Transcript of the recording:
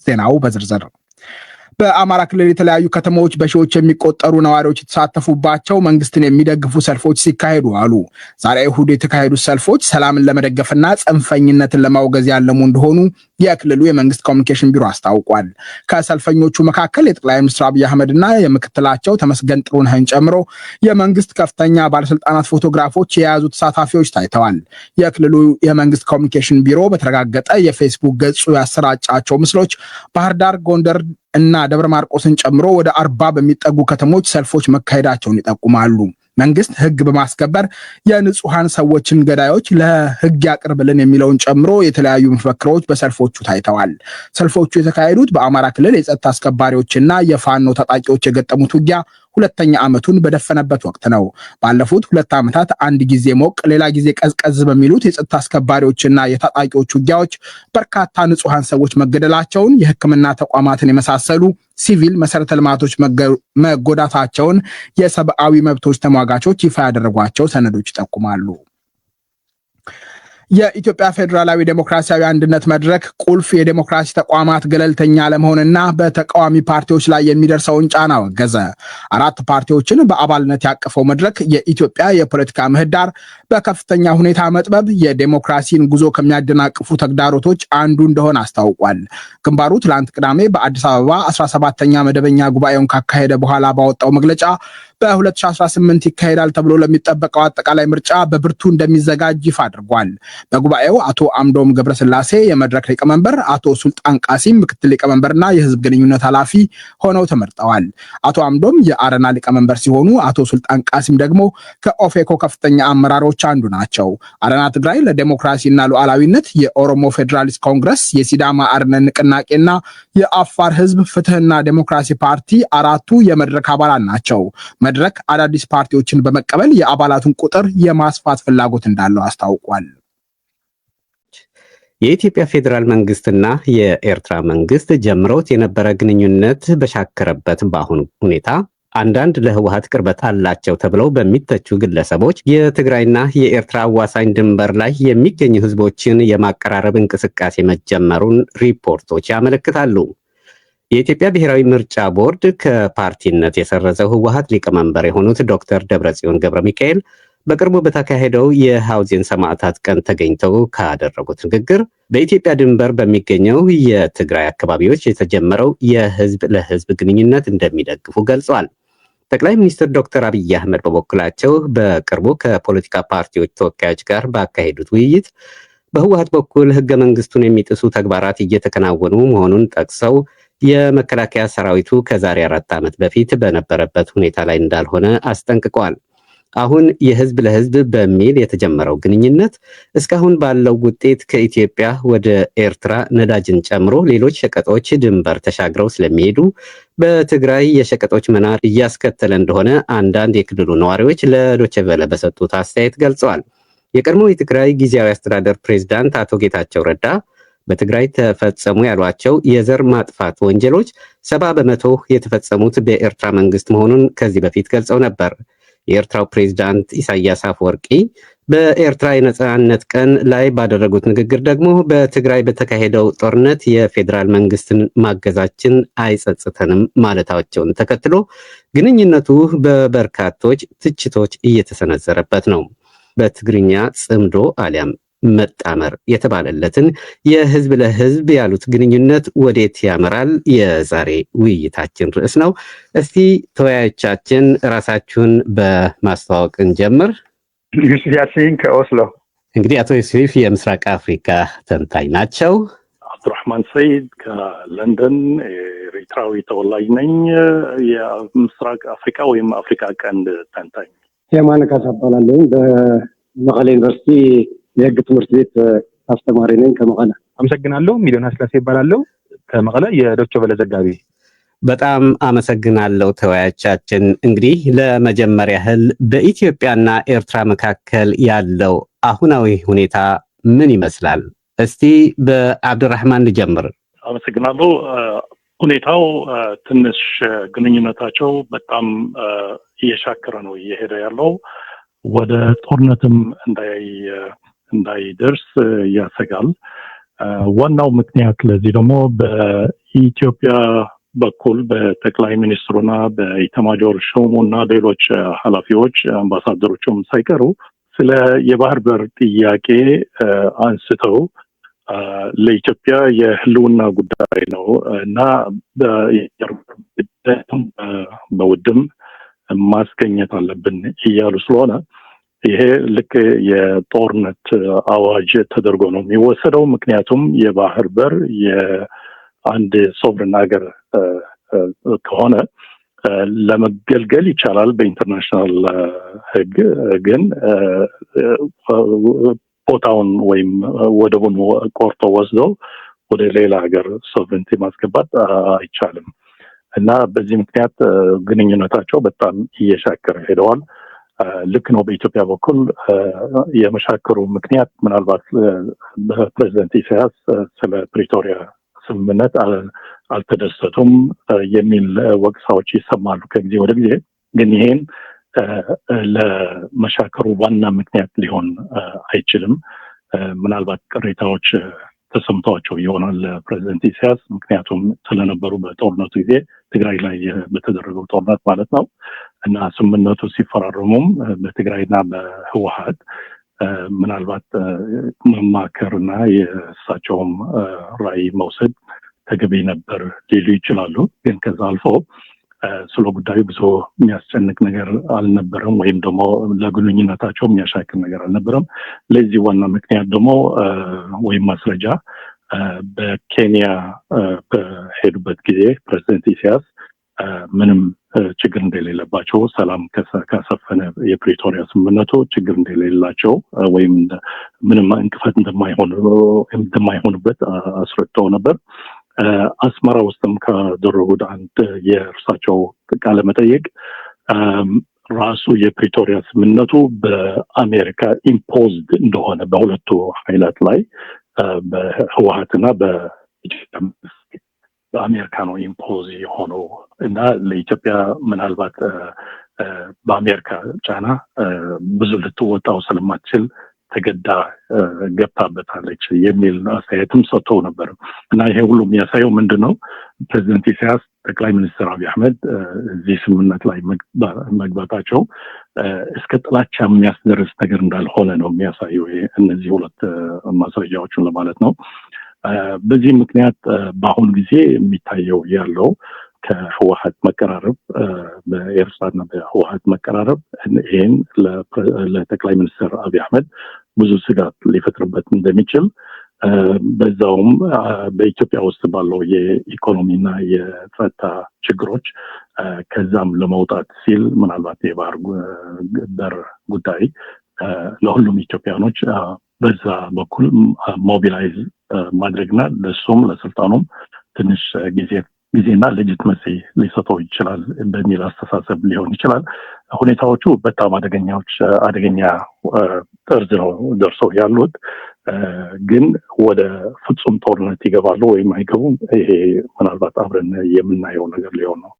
ዜናው በዝርዝር በአማራ ክልል የተለያዩ ከተሞች በሺዎች የሚቆጠሩ ነዋሪዎች የተሳተፉባቸው መንግስትን የሚደግፉ ሰልፎች ሲካሄዱ አሉ። ዛሬ እሁድ የተካሄዱት ሰልፎች ሰላምን ለመደገፍና ጽንፈኝነትን ለማውገዝ ያለሙ እንደሆኑ የክልሉ የመንግስት ኮሚኒኬሽን ቢሮ አስታውቋል። ከሰልፈኞቹ መካከል የጠቅላይ ሚኒስትር አብይ አህመድና የምክትላቸው ተመስገን ጥሩነህን ጨምሮ የመንግስት ከፍተኛ ባለስልጣናት ፎቶግራፎች የያዙ ተሳታፊዎች ታይተዋል። የክልሉ የመንግስት ኮሚኒኬሽን ቢሮ በተረጋገጠ የፌስቡክ ገጹ ያሰራጫቸው ምስሎች ባህር ዳር፣ ጎንደር እና ደብረ ማርቆስን ጨምሮ ወደ 40 በሚጠጉ ከተሞች ሰልፎች መካሄዳቸውን ይጠቁማሉ። መንግስት ህግ በማስከበር የንጹሃን ሰዎችን ገዳዮች ለህግ ያቅርብልን የሚለውን ጨምሮ የተለያዩ መፈክሮች በሰልፎቹ ታይተዋል። ሰልፎቹ የተካሄዱት በአማራ ክልል የጸጥታ አስከባሪዎችና የፋኖ ታጣቂዎች የገጠሙት ውጊያ ሁለተኛ ዓመቱን በደፈነበት ወቅት ነው። ባለፉት 2 ዓመታት አንድ ጊዜ ሞቅ ሌላ ጊዜ ቀዝቀዝ በሚሉት የጸጥታ አስከባሪዎችና የታጣቂዎች ውጊያዎች በርካታ ንጹሃን ሰዎች መገደላቸውን፣ የህክምና ተቋማትን የመሳሰሉ ሲቪል መሰረተ ልማቶች መጎዳታቸውን የሰብአዊ መብቶች ተሟጋቾች ይፋ ያደረጓቸው ሰነዶች ይጠቁማሉ። የኢትዮጵያ ፌዴራላዊ ዴሞክራሲያዊ አንድነት መድረክ ቁልፍ የዴሞክራሲ ተቋማት ገለልተኛ ለመሆንና በተቃዋሚ ፓርቲዎች ላይ የሚደርሰውን ጫና ወገዘ። 4 ፓርቲዎችን በአባልነት ያቀፈው መድረክ የኢትዮጵያ የፖለቲካ ምህዳር በከፍተኛ ሁኔታ መጥበብ የዴሞክራሲን ጉዞ ከሚያደናቅፉ ተግዳሮቶች አንዱ እንደሆነ አስታውቋል። ግንባሩ ትላንት ቅዳሜ በአዲስ አበባ 17ኛ መደበኛ ጉባኤውን ካካሄደ በኋላ ባወጣው መግለጫ በ2018 ይካሄዳል ተብሎ ለሚጠበቀው አጠቃላይ ምርጫ በብርቱ እንደሚዘጋጅ ይፋ አድርጓል። በጉባኤው አቶ አምዶም ገብረስላሴ የመድረክ ሊቀመንበር፣ አቶ ሱልጣን ቃሲም ምክትል ሊቀመንበርና የህዝብ ግንኙነት ኃላፊ ሆነው ተመርጠዋል። አቶ አምዶም የአረና ሊቀመንበር ሲሆኑ አቶ ሱልጣን ቃሲም ደግሞ ከኦፌኮ ከፍተኛ አመራሮች አንዱ ናቸው። አረና ትግራይ ለዴሞክራሲና ሉዓላዊነት፣ የኦሮሞ ፌዴራሊስት ኮንግረስ፣ የሲዳማ አርነት ንቅናቄና የአፋር ህዝብ ፍትህና ዴሞክራሲ ፓርቲ 4ቱ የመድረክ አባላት ናቸው። መድረክ አዳዲስ ፓርቲዎችን በመቀበል የአባላቱን ቁጥር የማስፋት ፍላጎት እንዳለው አስታውቋል። የኢትዮጵያ ፌዴራል መንግስትና የኤርትራ መንግስት ጀምረውት የነበረ ግንኙነት በሻከረበት በአሁኑ ሁኔታ አንዳንድ ለህወሓት ቅርበት አላቸው ተብለው በሚተቹ ግለሰቦች የትግራይና የኤርትራ አዋሳኝ ድንበር ላይ የሚገኙ ህዝቦችን የማቀራረብ እንቅስቃሴ መጀመሩን ሪፖርቶች ያመለክታሉ። የኢትዮጵያ ብሔራዊ ምርጫ ቦርድ ከፓርቲነት የሰረዘው ህወሓት ሊቀመንበር የሆኑት ዶክተር ደብረጽዮን ገብረ ሚካኤል በቅርቡ በተካሄደው የሐውዜን ሰማዕታት ቀን ተገኝተው ካደረጉት ንግግር በኢትዮጵያ ድንበር በሚገኘው የትግራይ አካባቢዎች የተጀመረው የህዝብ ለህዝብ ግንኙነት እንደሚደግፉ ገልጸዋል። ጠቅላይ ሚኒስትር ዶክተር አብይ አህመድ በበኩላቸው በቅርቡ ከፖለቲካ ፓርቲዎች ተወካዮች ጋር ባካሄዱት ውይይት በህወሓት በኩል ህገ መንግስቱን የሚጥሱ ተግባራት እየተከናወኑ መሆኑን ጠቅሰው የመከላከያ ሰራዊቱ ከዛሬ 4 ዓመት በፊት በነበረበት ሁኔታ ላይ እንዳልሆነ አስጠንቅቀዋል። አሁን የህዝብ ለህዝብ በሚል የተጀመረው ግንኙነት እስካሁን ባለው ውጤት ከኢትዮጵያ ወደ ኤርትራ ነዳጅን ጨምሮ ሌሎች ሸቀጦች ድንበር ተሻግረው ስለሚሄዱ በትግራይ የሸቀጦች መናር እያስከተለ እንደሆነ አንዳንድ የክልሉ ነዋሪዎች ለዶይቼ ቬለ በሰጡት አስተያየት ገልጸዋል። የቀድሞ የትግራይ ጊዜያዊ አስተዳደር ፕሬዝዳንት አቶ ጌታቸው ረዳ በትግራይ ተፈጸሙ ያሏቸው የዘር ማጥፋት ወንጀሎች 70% የተፈጸሙት በኤርትራ መንግስት መሆኑን ከዚህ በፊት ገልጸው ነበር። የኤርትራው ፕሬዝዳንት ኢሳያስ አፈወርቂ በኤርትራ የነጻነት ቀን ላይ ባደረጉት ንግግር ደግሞ በትግራይ በተካሄደው ጦርነት የፌዴራል መንግስትን ማገዛችን አይጸጽተንም ማለታቸውን ተከትሎ ግንኙነቱ በበርካቶች ትችቶች እየተሰነዘረበት ነው። በትግርኛ ጽምዶ አሊያም መጣመር የተባለለትን የህዝብ ለህዝብ ያሉት ግንኙነት ወዴት ያመራል? የዛሬ ውይይታችን ርዕስ ነው። እስቲ ተወያዮቻችን ራሳችሁን በማስተዋወቅ እንጀምር። ዩሱፍ ያሲን ከኦስሎ። እንግዲህ አቶ ዩሱፍ የምስራቅ አፍሪካ ተንታኝ ናቸው። አብዱራህማን ሰይድ ከለንደን ኤርትራዊ ተወላጅ ነኝ። የምስራቅ አፍሪካ ወይም አፍሪካ ቀንድ ተንታኝ። የማነ ካሳ እባላለሁ። በመቀሌ ዩኒቨርሲቲ የህግ ትምህርት ቤት አስተማሪ ነኝ ከመቀለ። አመሰግናለሁ። ሚሊዮን አስላሴ ይባላለሁ ከመቀለ የዶይቼ ቬለ ዘጋቢ። በጣም አመሰግናለሁ ተወያዮቻችን። እንግዲህ ለመጀመሪያ ያህል በኢትዮጵያና ኤርትራ መካከል ያለው አሁናዊ ሁኔታ ምን ይመስላል? እስቲ በአብዱራህማን ልጀምር። አመሰግናለሁ። ሁኔታው ትንሽ ግንኙነታቸው በጣም እየሻከረ ነው እየሄደ ያለው። ወደ ጦርነትም እንዳይደርስ ያሰጋል። ዋናው ምክንያት ለዚህ ደግሞ በኢትዮጵያ በኩል በጠቅላይ ሚኒስትሩና በኢታማጆር ሹሙና ሌሎች ኃላፊዎች አምባሳደሮችም ሳይቀሩ ስለ የባህር በር ጥያቄ አንስተው ለኢትዮጵያ የህልውና ጉዳይ ነው እና በውድም ማስገኘት አለብን እያሉ ስለሆነ ይሄ ልክ የጦርነት አዋጅ ተደርጎ ነው የሚወሰደው። ምክንያቱም የባህር በር የአንድ ሶቨሬን ሀገር ከሆነ ለመገልገል ይቻላል በኢንተርናሽናል ህግ፣ ግን ቦታውን ወይም ወደቡን ቆርጦ ወስደው ወደ ሌላ ሀገር ሶቨሬንቲ ማስገባት አይቻልም እና በዚህ ምክንያት ግንኙነታቸው በጣም እየሻከረ ሄደዋል። ልክ ነው። በኢትዮጵያ በኩል የመሻከሩ ምክንያት ምናልባት በፕሬዝዳንት ኢሳያስ ስለ ፕሪቶሪያ ስምምነት አልተደሰቱም የሚል ወቀሳዎች ይሰማሉ ከጊዜ ወደ ጊዜ። ግን ይሄን ለመሻከሩ ዋና ምክንያት ሊሆን አይችልም። ምናልባት ቅሬታዎች ተሰምተዋቸው ይሆናል ፕሬዝዳንት ኢሳያስ፣ ምክንያቱም ስለነበሩ በጦርነቱ ጊዜ ትግራይ ላይ በተደረገው ጦርነት ማለት ነው እና ስምምነቱ ሲፈራረሙም በትግራይና በህወሓት ምናልባት መማከርና የእሳቸውም ራዕይ መውሰድ ተገቢ ነበር ሊሉ ይችላሉ። ግን ከዛ አልፎ ስለ ጉዳዩ ብዙ የሚያስጨንቅ ነገር አልነበረም፣ ወይም ደግሞ ለግንኙነታቸው የሚያሻክር ነገር አልነበረም። ለዚህ ዋና ምክንያት ደግሞ ወይም ማስረጃ በኬንያ በሄዱበት ጊዜ ፕሬዝዳንት ኢሳያስ ምንም ችግር እንደሌለባቸው፣ ሰላም ከሰፈነ የፕሪቶሪያ ስምምነቱ ችግር እንደሌላቸው ወይም ምንም እንቅፋት እንደማይሆንበት አስረድተው ነበር። አስመራ ውስጥም ካደረጉት አንድ የእርሳቸው ቃለ መጠይቅ ራሱ የፕሪቶሪያ ስምምነቱ በአሜሪካ ኢምፖዝድ እንደሆነ በሁለቱ ኃይላት ላይ በህወሓትና በአሜሪካ ነው ኢምፖዝ የሆነው እና ለኢትዮጵያ ምናልባት በአሜሪካ ጫና ብዙ ልትወጣው ስለማትችል ተገዳ ገብታበታለች የሚል አስተያየትም ሰጥተው ነበር እና ይሄ ሁሉ የሚያሳየው ምንድነው ፕሬዝዳንት ኢሳያስ ጠቅላይ ሚኒስትር አብይ አህመድ እዚህ ስምምነት ላይ መግባታቸው እስከ ጥላቻ የሚያስደርስ ነገር እንዳልሆነ ነው የሚያሳየው እነዚህ ሁለት ማስረጃዎችን ለማለት ነው። በዚህ ምክንያት በአሁኑ ጊዜ የሚታየው ያለው ከህወሓት መቀራረብ በኤርትራና በህወሓት መቀራረብ ይህን ለጠቅላይ ሚኒስትር አብይ አህመድ ብዙ ስጋት ሊፈጥርበት እንደሚችል በዛውም በኢትዮጵያ ውስጥ ባለው የኢኮኖሚና የጸጥታ ችግሮች ከዛም ለመውጣት ሲል ምናልባት የባህር በር ጉዳይ ለሁሉም ኢትዮጵያኖች በዛ በኩል ሞቢላይዝ ማድረግና ለሱም ለስልጣኑም ትንሽ ጊዜና ሌጂትመሲ ሊሰጠው ይችላል በሚል አስተሳሰብ ሊሆን ይችላል። ሁኔታዎቹ በጣም አደገኛ ጠርዝ ነው ደርሰው ያሉት። ግን ወደ ፍጹም ጦርነት ይገባሉ ወይም አይገቡም፣ ይሄ ምናልባት አብረን የምናየው ነገር ሊሆን ነው።